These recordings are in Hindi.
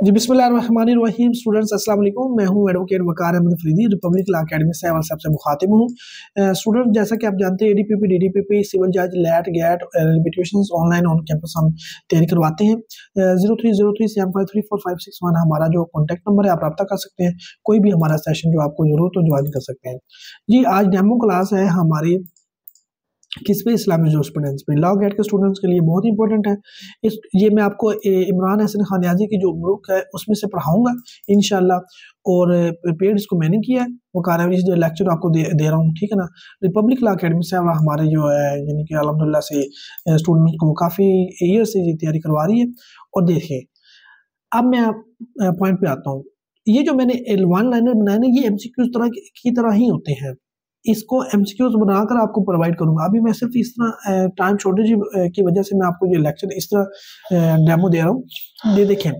जी बिस्मिल्लाहिर्रहमानिर्रहीम। स्टूडेंट्स अस्सलाम वालेकुम। मैं हूं advocate Waqar Ahmad Faridi, Republic Law Academy से सबसे मुखातिब हूं। स्टूडेंट, जैसा कि आप जानते हैं एडीपीपी, डीडीपीपी, सिविल जज, LAT, GAT, repetitions online on campus हम तैयारी करवाते हैं। 0303753456 हमारा जो कॉन्टैक्ट नंबर है, आप रब्ता कर सकते हैं। कोई भी हमारा सेशन जो आपको जरूरत हो ज्वाइन कर सकते हैं। जी, आज डेमो क्लास है हमारी किस पे, इस्लामिक जूरिस्प्रूडेंस पे। लॉ गेट के स्टूडेंट्स के लिए बहुत इंपॉर्टेंट है। ये मैं आपको इमरान हसन खान नियाज़ी की जो बुक है उसमें से पढ़ाऊंगा इंशाल्लाह, और प्रिपेयर्ड इसको मैंने किया है। वो कार्य जो लेक्चर आपको दे रहा हूँ, ठीक है ना। रिपब्लिक लॉ अकेडमी से हमारे जो है यानी कि अल्हम्दुलिल्लाह से स्टूडेंट को काफ़ी ईयर से ये तैयारी करवा रही है। और देखिए, अब मैं पॉइंट पे आता हूँ। ये जो मैंने वन लाइनर बनाए ना, ये एमसीक्यूज की तरह ही होते हैं। इसको एमसीक्यूज बनाकर आपको प्रोवाइड करूंगा। अभी मैं सिर्फ इस तरह टाइम शॉर्टेज की वजह से मैं आपको ये लेक्चर इस तरह डेमो दे रहा हूँ। ये देखें,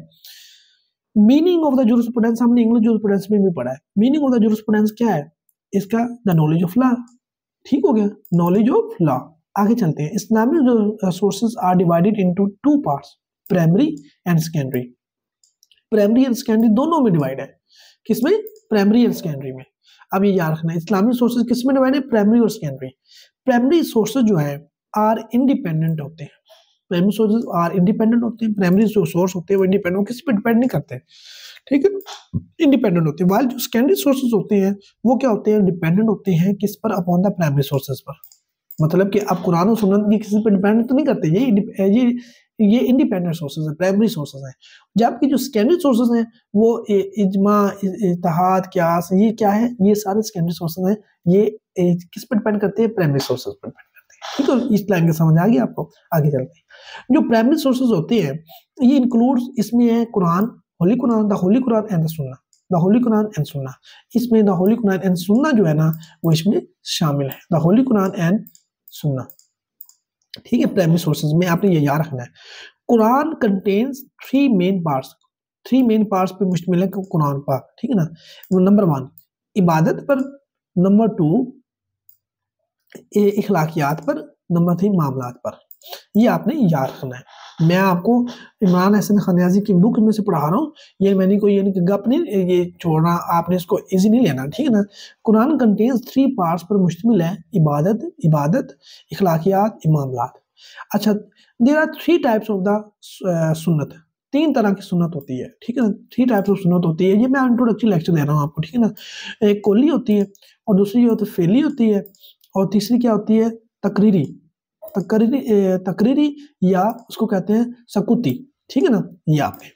मीनिंग ऑफ द जूरिस्प्रूडेंस हमने इंग्लिश जूरिस्प्रूडेंस में भी पढ़ा है। मीनिंग ऑफ द जूरिस्प्रूडेंस क्या है इसका? The knowledge of law. ठीक हो गया, नॉलेज ऑफ लॉ। आगे चलते हैं। Islamic sources are divided into two parts, primary and secondary. Primary and secondary दोनों में डिवाइड है। किसमें? प्राइमरी एंड सेकेंडरी में। अब ये याद रखना है, इस्लामिक सोर्सेज किस में डिवाइड है? प्राइमरी और सेकेंडरी। प्राइमरी सोर्सेज जो है आर इंडिपेंडेंट होते हैं। प्राइमरी सोर्सेज आर इंडिपेंडेंट होते हैं। प्राइमरी जो सोर्स होते हैं वो इंडिपेंडेंट, किसी पे डिपेंड नहीं करते, ठीक है, इंडिपेंडेंट होते हैं। वाइल जो सेकेंडरी सोर्सेज होते हैं वो क्या होते हैं? डिपेंडेंट होते हैं किस पर? अपॉन द प्राइमरी सोर्सेज पर। मतलब कि आप कुरान और सुन्नत ये किसी पर डिपेंड तो नहीं करते, ये इंडिपेंडेंट सोर्सेज है, प्राइमरी सोर्सेज हैं। जबकि जो सेकेंडरी सोर्सेज हैं वो इजमा, इत्तेहाद, क़ियास, ये क्या है? ये सारे सेकेंडरी सोर्सेज हैं। ये किस पर डिपेंड करते हैं? प्राइमरी सोर्सेज पर डिपेंड करते हैं। ठीक है, इस लाइन की समझ आ गई आपको? आगे चलते हैं। जो प्राइमरी सोर्सेज होते हैं ये इंक्लूड्स, इसमें है Quran, Holi Quran, the Holi Quran and the सुन्ना, द होली कुरान एंड सुन्ना। इसमें द होली कुरान एंड सुन्ना जो है ना वो इसमें शामिल है। द होली कुरान एंड सुन्ना, ठीक है, प्राइमरी सोर्सेज में आपने ये याद रखना है। Quran contains three main parts पे मुश्तमिल है कुरान पाक, ठीक है ना। नंबर 1 इबादत पर, नंबर 2 इखलाकियात पर, नंबर 3 मामलात पर। ये आपने याद रखना है। मैं आपको इमरान हसन खान नियाज़ी की बुक में से पढ़ा रहा हूँ। ये मैंने कोई यानी कि गप नहीं ये छोड़ना, आपने इसको इजी नहीं लेना, ठीक है ना। कुरान कंटेन्स 3 पार्ट्स पर मुश्तमिल है, इबादत, इखलाकियात, मामलात। अच्छा, there are 3 types of the सुन्नत। 3 तरह की सुन्नत होती है, ठीक है ना। 3 टाइप्स ऑफ सुन्नत होती है। ये मैं इंट्रोडक्टरी लेक्चर दे रहा हूँ आपको, ठीक है ना। एक कौली होती है, और दूसरी होती है फेली होती है, और तीसरी क्या होती है? तकरीरी या उसको कहते हैं सकुती, ठीक है ना। यहाँ पे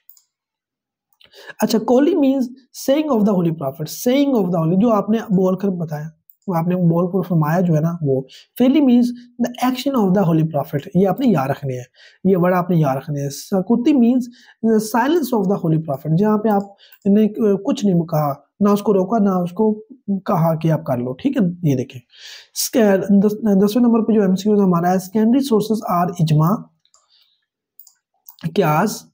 अच्छा, कौली means saying of the holy prophet, saying of the holy, जो आपने बोल कर बताया, वो आपने बोल कर फरमाया जो है ना वो। फेली means the action of the holy prophet, ये आपने याद रखने हैं, ये वर्ड आपने याद रखने हैं। सकुती means silence of the holy prophet, जहाँ पे आपने कुछ नहीं कहा, ना उसको रोका ना उसको कहा कि आप कर लो, ठीक है। ये देखें 10वें नंबर पे जो एमसीक्यू हमारा है, सेकेंडरी सोर्सेज आर इजमा, क़ियास,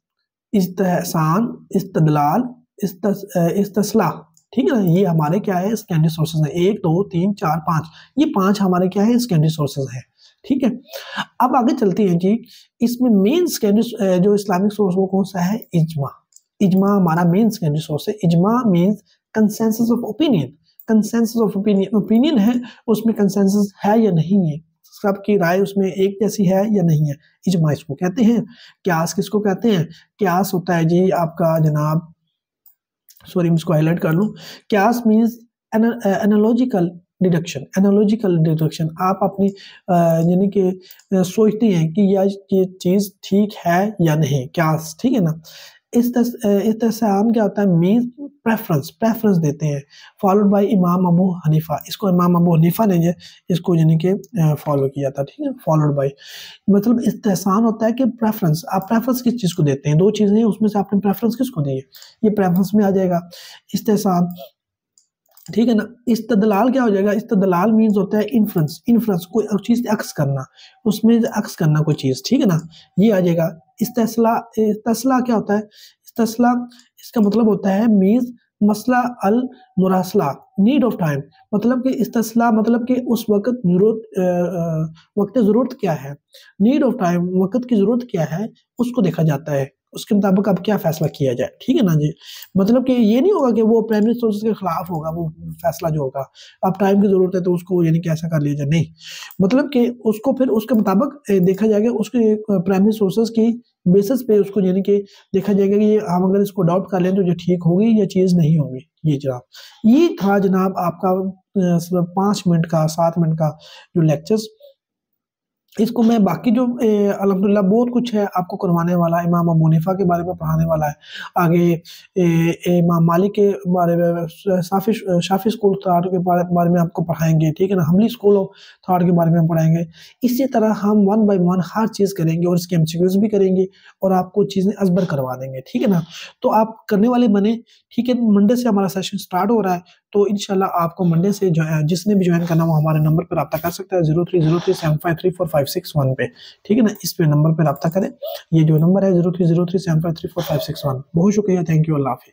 इस्तेहसान, इस्तदलाल, इस्तेसला, ठीक है ना। ये हमारे क्या है? सेकेंडरी सोर्सेज है। 1 2 3 4 5, ये 5 हमारे क्या है? सेकेंडरी सोर्सेज है, ठीक है। अब आगे चलते हैं जी। इसमें मेन सेकेंडरी जो इस्लामिक सोर्स वो कौन सा है? इजमा हमारा मेन सेकेंडरी सोर्स है। इजमा means consensus of opinion, consensus of opinion है, उसमें कंसेंसस है या नहीं है, सबकी राय उसमें एक जैसी है या नहीं है, इजमा इसको कहते हैं। क़ियास किसको कहते हैं? क़ियास होता है जी आपका जनाब, सॉरी मैं इसको हाईलाइट कर लूँ। क़ियास मीन्स एनालॉजिकल डिडक्शन। आप अपनी यानी कि सोचते हैं कि ये चीज़ ठीक है या नहीं, क़ियास, ठीक है ना। इस्तेहसान क्या होता है? मीन्स प्रेफरेंस देते हैं। फॉलोड बाय इमाम अबू हनीफा, इसको इमाम अबू हनीफा ने इसको यानी कि फॉलो किया था, ठीक है। फॉलोड बाय मतलब इस्तेहसान होता है कि प्रेफरेंस, आप प्रेफरेंस किस चीज़ को देते हैं? 2 चीज़ें हैं, उसमें से आपने प्रेफरेंस किसको दी है? ये प्रेफरेंस में आ जाएगा इस्तेहसान, ठीक है ना। इस्तदलाल क्या हो जाएगा? इस्तदलाल मीन्स होता है इन्फ्रेंस, कोई चीज़ अक्स करना, उसमें अक्स करना कोई चीज़, ठीक है ना। ये आ जाएगा। इस्तेसला क्या होता है? इस्तेसला इसका मतलब होता है मीन्स मसला अल मुरासला, नीड ऑफ टाइम, मतलब कि इस्तेसला मतलब कि उस वक्त वक्त ज़रूरत क्या है, नीड ऑफ टाइम, वक्त की ज़रूरत क्या है, उसको देखा जाता है। उसके मुताबिक अब क्या फैसला किया जाए, ठीक है ना जी। मतलब कि ये नहीं होगा कि वो प्राइमरी सोर्सेज के खिलाफ होगा वो फैसला जो होगा, अब टाइम की जरूरत है तो उसको यानी कि ऐसा कर लिया जाए, नहीं। मतलब कि उसको फिर उसके मुताबिक देखा जाएगा, उसके प्राइमरी सोर्सेज की बेसिस पे उसको यानी कि देखा जाएगा कि हम अगर इसको अडॉप्ट कर लें तो ये ठीक होगी या चीज़ नहीं होगी। ये जनाब ये था जनाब आपका 5 मिनट का 7 मिनट का जो लेक्चर्स, इसको मैं बाकी जो अल्हम्दुलिल्लाह बहुत कुछ है आपको करवाने वाला है। इमाम अबू हनीफा के बारे में पढ़ाने वाला है, आगे इमाम मालिक के बारे में, शाफी स्कूल थॉट के बारे में आपको पढ़ाएंगे, ठीक है ना, हमली स्कूल ऑफ थॉट के बारे में पढ़ाएंगे। इसी तरह हम 1 बाय 1 हर चीज़ करेंगे और इसके एमसीक्यूज भी करेंगे और आपको चीज़ें अजबर करवा देंगे, ठीक है ना। तो आप करने वाले बने, ठीक है। मंडे से हमारा सेशन स्टार्ट हो रहा है, तो इंशाल्लाह आपको मंडे से जो है जिसने भी ज्वाइन करना वो हमारे नंबर पर रब्ता कर सकता है 0303753451 पे, ठीक है ना। इस पे नंबर पर रब्ता करें, ये जो नंबर है 0303753451। बहुत शुक्रिया, थैंक यू, अल्लाह हाफिज़।